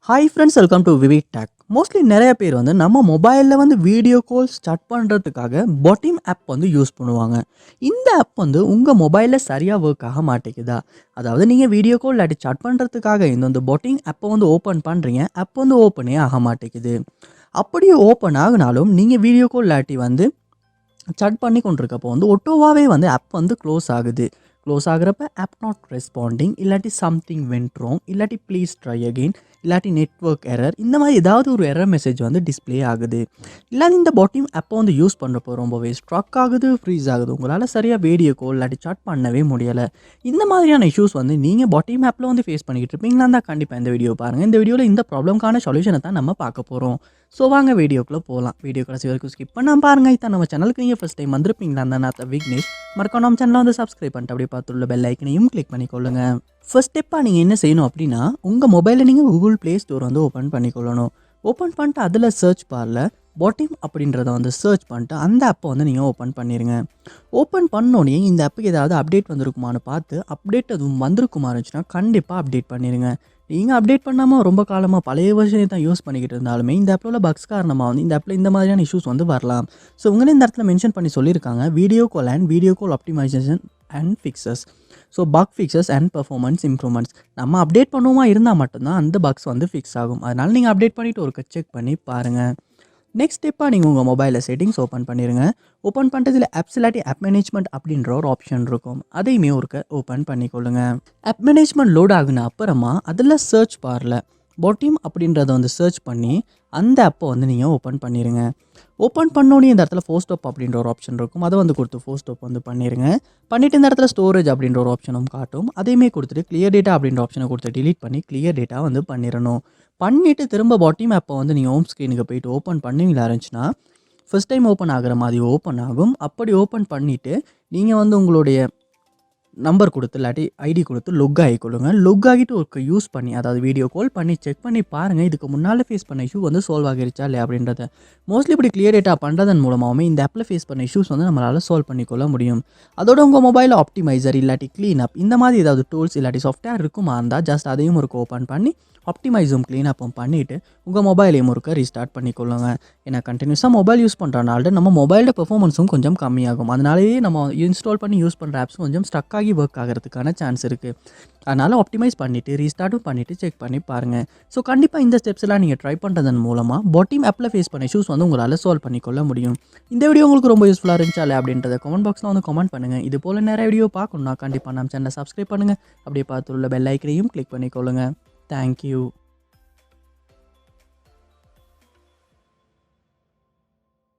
Hi friends, welcome to VividTech. Mostly நிறைய பேர் நம்ம மொபைலில் வீடியோ கால்ஸ் சாட் பண்ணுறதுக்காக Botim ஆப் யூஸ் பண்ணுவாங்க. இந்த ஆப் உங்கள் மொபைலில் சரியாக ஒர்க் ஆக மாட்டேங்குதா? அதாவது நீங்கள் வீடியோ கால் இல்லாட்டி சாட் பண்ணுறதுக்காக இந்த Botim ஆப்பை ஓப்பன் பண்ணுறீங்க, ஆப் ஓப்பனே ஆக மாட்டேங்குது. அப்படியே ஓப்பன் ஆகினாலும் நீங்கள் வீடியோ கால் இல்லாட்டி சாட் பண்ணி கொண்டிருக்கப்போ ஒட்டோவாகவே ஆப் க்ளோஸ் ஆகுது. க்ளோஸ் ஆகிறப்ப ஆப் நாட் ரெஸ்பாண்டிங், இல்லாட்டி சம்திங் வென்ட் ராங், இல்லாட்டி ப்ளீஸ் ட்ரை அகெயின், இல்லாட்டி நெட்வொர்க் எரர், இந்த மாதிரி ஏதாவது ஒரு எரர் மெசேஜ் டிஸ்ப்ளே ஆகுது. இல்லாட்டி இந்த Botim ஆப்பை யூஸ் பண்ணுறப்போ ரொம்பவே ஸ்ட்ரக் ஆகுது, ஃப்ரீஸ் ஆகுது. உங்களால் சரியாக வீடியோ கால் இல்லாட்டி சாட் பண்ணவே முடியலை. இந்த மாதிரியான இஷ்யூஸ் நீங்கள் Botim ஆப்பில் ஃபேஸ் பண்ணிக்கிட்டு இருப்பீங்களா இருந்தால் கண்டிப்பாக இந்த வீடியோ பாருங்கள். இந்த வீடியோவில் இந்த ப்ராப்ளம்க்கான சொல்யூஷனை தான் நம்ம பார்க்க போகிறோம். ஸோ வாங்க வீடியோக்குள்ளே போகலாம். வீடியோ கடைசி வரைக்கும் ஸ்கிப் பண்ணாமல் பாருங்கள். இதான் நம்ம சேனலுக்கு நீங்கள் ஃபஸ்ட் டைம் வந்திருப்பீங்களா இருந்தால் நான் விக்னேஷ். மறக்காம நம்ம சேனலை சப்ஸ்கிரைப் பண்ணிட்டு அப்படியே பார்த்துள்ள பெல் ஐக்கனையும் கிளிக் பண்ணிக்கொள்ளுங்க. ஃபர்ஸ்ட் ஸ்டெப்பாக நீங்கள் என்ன செய்யணும் அப்படின்னா, உங்கள் மொபைலில் நீங்கள் கூகுள் ப்ளே ஸ்டோர் ஓப்பன் பண்ணிக்கொள்ளணும். ஓப்பன் பண்ணிட்டு அதில் சர்ச் பாரில் Botim அப்படின்றத சர்ச் பண்ணிட்டு அந்த ஆப்பை நீங்கள் ஓப்பன் பண்ணிடுங்க. ஓப்பன் பண்ணோடனே இந்த ஆப்புக்கு ஏதாவது அப்டேட் வந்திருக்குமான்னு பார்த்து, அப்டேட் அதுவும் வந்திருக்குமா இருந்துச்சுன்னா கண்டிப்பாக அப்டேட் பண்ணிடுங்க. நீங்கள் அப்டேட் பண்ணாமல் ரொம்ப காலமாக பழைய வெர்ஷனை தான் யூஸ் பண்ணிக்கிட்டு இருந்தாலுமே இந்த ஆப்பில் உள்ள பக்ஸ் காரணமாக இந்த ஆப்பில் இந்த மாதிரியான இஷ்யூஸ் வரலாம். ஸோ உங்களே இந்த இடத்துல மென்ஷன் பண்ணி சொல்லியிருக்காங்க, video call and video call optimization and fixes. So bug fixes and performance improvements. நம்ம அப்டேட் பண்ணுவோமா இருந்தால் மட்டும்தான் அந்த பக்ஸ் ஃபிக்ஸ் ஆகும். அதனால் நீங்கள் அப்டேட் பண்ணிவிட்டு ஒரு செக் பண்ணி பாருங்கள். நெக்ஸ்ட் ஸ்டெப்பாக நீங்கள் உங்கள் மொபைலில் செட்டிங்ஸ் ஓப்பன் பண்ணிடுங்க. ஓப்பன் பண்ணுறதுல ஆப்ஸ் இல்லாட்டி ஆப் மேனேஜ்மெண்ட் அப்படின்ற ஒரு ஆப்ஷன் இருக்கும். அதையுமே ஓப்பன் பண்ணிக்கொள்ளுங்க. ஆப் மேனேஜ்மெண்ட் லோட் ஆகுன அப்புறமா அதில் சர்ச் பாரில் Botim அப்படின்றத சர்ச் பண்ணி அந்த ஆப்பை நீங்கள் ஓப்பன் பண்ணிடுங்க. ஓப்பன் பண்ணோன்னே இந்த இடத்துல ஃபோஸ்டப் அப்படின்ற ஒரு ஆப்ஷன் இருக்கும். அதை கொடுத்து ஃபோஸ்டப் பண்ணிடுங்க. பண்ணிவிட்டு இந்த இடத்துல ஸ்டோரேஜ் அப்படின்ற ஒரு ஆப்ஷனும் காட்டும். அதையுமே கொடுத்துட்டு கிளியர் டேட்டா அப்படின்ற ஆப்ஷனை கொடுத்து டிலீட் பண்ணி கிளியர் டேட்டா பண்ணிடணும். பண்ணிவிட்டு திரும்ப Botim ஆப்பை நீங்கள் ஹோம் ஸ்க்ரீனுக்கு போயிட்டு ஓப்பன் பண்ணுவீங்களா இருந்துச்சுன்னா ஃபஸ்ட் டைம் ஓப்பன் ஆகிற மாதிரி ஓப்பன் ஆகும். அப்படி ஓப்பன் பண்ணிவிட்டு நீங்கள் உங்களுடைய நம்பர் கொடுத்து இல்லாட்டி ஐடி கொடுத்து லொக் ஆகிக்கொள்ளுங்க. லொக் ஆகிட்டு ஒரு யூஸ் பண்ணி, அதாவது வீடியோ கால் பண்ணி செக் பண்ணி பாருங்கள், இதுக்கு முன்னால் ஃபேஸ் பண்ண இஷ்யூ சால்வ் ஆகிருச்சா இல்லையா அப்படின்றத. மோஸ்ட்லி இப்படி கிளியர் டேட்டா பண்ணுறதன் மூலமாகவே இந்த ஆப்பில் ஃபேஸ் பண்ண இஷ்யூஸ் நம்மளால் சால்வ் பண்ணிக்கொள்ள முடியும். அதோட உங்கள் மொபைலில் ஆப்டிமைசர் இல்லாட்டி க்ளீன் அப் இந்த மாதிரி ஏதாவது டூல்ஸ் இல்லாட்டி சாஃப்ட்வேர் இருக்குமா இருந்தால் ஜஸ்ட் அதையும் ஓப்பன் பண்ணி ஆப்டிமைஸும் க்ளீன் அப்பும் பண்ணிவிட்டு உங்கள் மொபைலையும் ரீஸ்டார்ட் பண்ணிக்கொள்ளுங்க. ஏன்னா கண்டினியூஸாக மொபைல் யூஸ் பண்ணுறனால நம்ம மொபைலோட பெர்ஃபார்மன்ஸும் கொஞ்சம் கம்மியாகும். அதனாலேயே நம்ம இன்ஸ்டால் பண்ணி யூஸ் பண்ணுற ஆப்ஸ் கொஞ்சம் ஸ்டக் ஆகி ஒர்க் ஆகிறதுக்கான சான்ஸ் இருக்குது. அதனால் ஆப்டிமைஸ் பண்ணிவிட்டு ரீஸ்டார்ட்டும் பண்ணிவிட்டு செக் பண்ணி பாருங்கள். ஸோ கண்டிப்பாக இந்த ஸ்டெப்ஸ் எல்லாம் நீங்கள் ட்ரை பண்ணுறதன் மூலமாக Botim ஆப்பில் ஃபேஸ் பண்ண இஷ்யூஸ் உங்களால் சால்வ் பண்ணிக்கொள்ள முடியும். இந்த வீடியோ உங்களுக்கு ரொம்ப யூஸ்ஃபுல்லாக இருந்துச்சா இல்லை அப்படின்றத கமெண்ட் பாக்ஸில் கமெண்ட் பண்ணுங்கள். இது போல் நிறைய வீடியோ பார்க்கணுன்னா கண்டிப்பாக நம்ம சேனலை சப்ஸ்கிரைப் பண்ணுங்கள். அப்படியே பார்த்துள்ள பெல் ஐக்கனையும் கிளிக் பண்ணிக்கொள்ளுங்கள். Thank you.